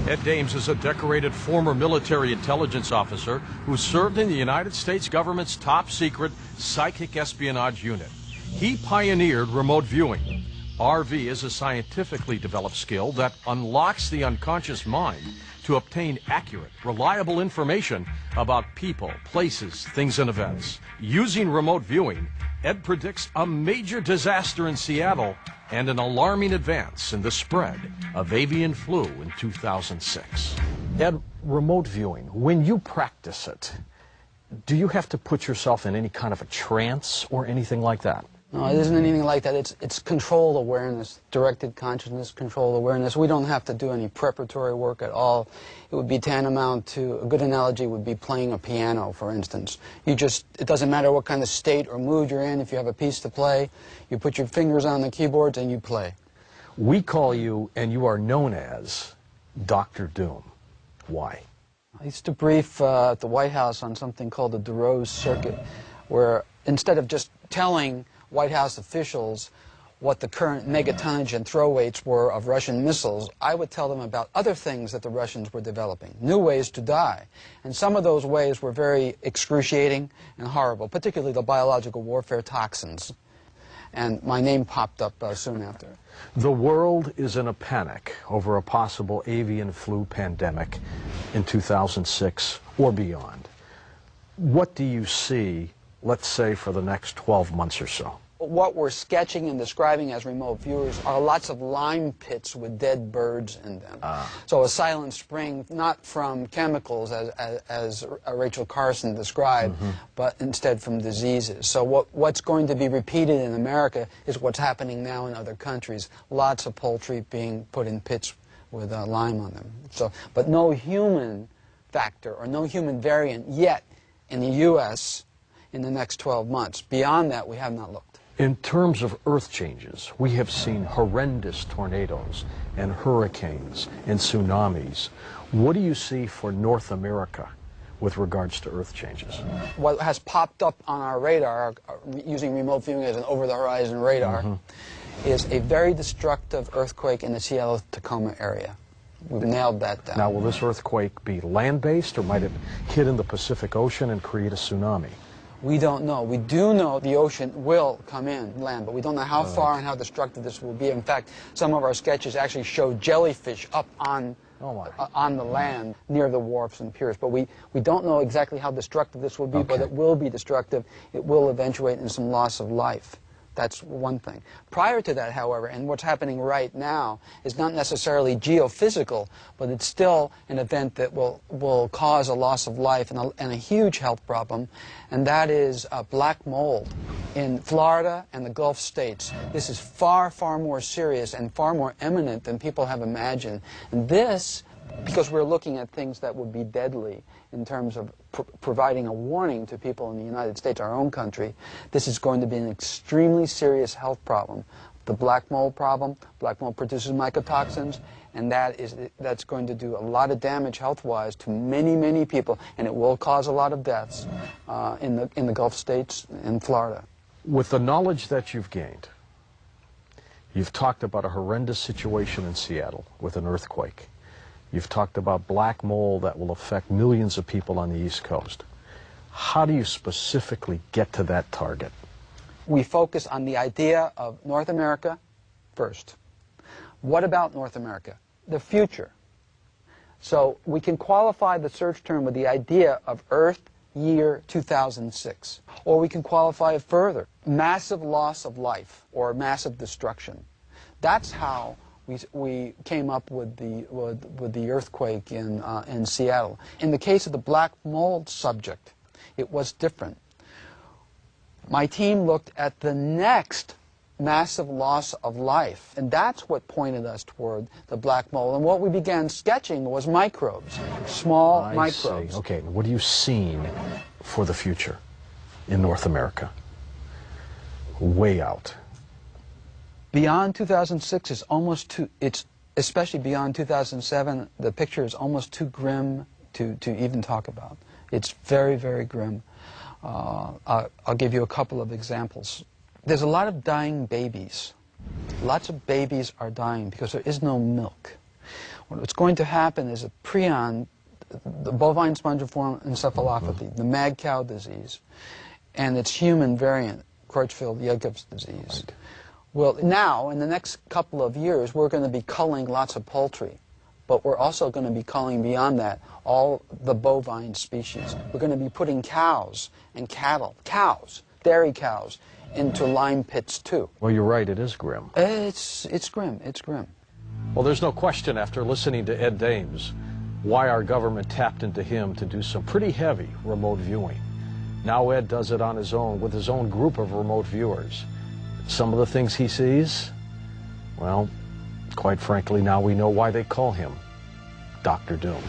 Ed Dames is a decorated former military intelligence officer who served in the United States government's top secret psychic espionage unit. He pioneered remote viewing. RV is a scientifically developed skill that unlocks the unconscious mind to obtain accurate, reliable information about people, places, things, and events. Using remote viewing, Ed predicts a major disaster in Seattle and an alarming advance in the spread of avian flu in 2006. Ed, remote viewing, when you practice it, do you have to put yourself in any kind of a trance or anything like that? No, it isn't anything like that. It's controlled awareness, directed consciousness, controlled awareness. We don't have to do any preparatory work at all. It would be tantamount to, a good analogy would be playing a piano, for instance. It doesn't matter what kind of state or mood you're in. If you have a piece to play, you put your fingers on the keyboards and you play. We call you, and you are known as, Dr. Doom. Why? I used to brief at the White House on something called the thru circuit, where instead of just telling White House officials what the current megatonnage and throw weights were of Russian missiles, I would tell them about other things that the Russians were developing, new ways to die. And some of those ways were very excruciating and horrible, particularly the biological warfare toxins. And my name popped up soon after. The world is in a panic over a possible avian flu pandemic in 2006 or beyond. What do you see, let's say, for the next 12 months or so? What we're sketching and describing as remote viewers are lots of lime pits with dead birds in them. So a silent spring, not from chemicals as Rachel Carson described, but instead from diseases. So what's going to be repeated in America is what's happening now in other countries. Lots of poultry being put in pits with lime on them. So, but no human factor or no human variant yet in the U.S. in the next 12 months. Beyond that, we have not looked. In terms of earth changes, we have seen horrendous tornadoes and hurricanes and tsunamis. What do you see for North America with regards to earth changes? What has popped up on our radar, using remote viewing as an over-the-horizon radar, is a very destructive earthquake in the Seattle-Tacoma area. We've nailed that down. Now, will this earthquake be land-based, or might it hit in the Pacific Ocean and create a tsunami? We don't know. We do know the ocean will come in land, but we don't know how far and how destructive this will be. In fact, some of our sketches actually show jellyfish up on the land near the wharfs and piers. But we don't know exactly how destructive this will be, but it will be destructive. It will eventuate in some loss of life. That's one thing. Prior to that, however, and what's happening right now is not necessarily geophysical, but it's still an event that will cause a loss of life and a huge health problem, and that is black mold in Florida and the Gulf states. This is far, far more serious and far more imminent than people have imagined. And this, because we're looking at things that would be deadly in terms of providing a warning to people in the United States, our own country, this is going to be an extremely serious health problem. The black mold problem, black mold produces mycotoxins, and that's going to do a lot of damage health-wise to many, many people, and it will cause a lot of deaths in the Gulf states and Florida. With the knowledge that you've gained, you've talked about a horrendous situation in Seattle with an earthquake. You've talked about black mold that will affect millions of people on the East Coast. How do you specifically get to that target? We focus on the idea of North America first. What about North America? The future. So we can qualify the search term with the idea of Earth year 2006. Or we can qualify it further. Massive loss of life or massive destruction. That's how we came up with the earthquake in Seattle. In the case of the black mold subject, it was different. My team looked at the next massive loss of life, and that's what pointed us toward the black mold. And what we began sketching was microbes, small microbes. See. Okay, what are you seeing for the future in North America? Way out. Beyond 2006 is almost too, especially beyond 2007, the picture is almost too grim to even talk about. It's very, very grim. I'll give you a couple of examples. There's a lot of dying babies. Lots of babies are dying because there is no milk. What's going to happen is a prion, the bovine spongiform encephalopathy, the mad cow disease, and its human variant, Creutzfeldt-Jacobs disease. Right. Well, now, in the next couple of years, we're going to be culling lots of poultry, but we're also going to be culling beyond that all the bovine species. We're going to be putting cows and cattle, dairy cows, into lime pits too. Well, you're right, it is grim. It's grim, it's grim. Well, there's no question after listening to Ed Dames why our government tapped into him to do some pretty heavy remote viewing. Now Ed does it on his own with his own group of remote viewers. Some of the things he sees, well, quite frankly, now we know why they call him Dr. Doom.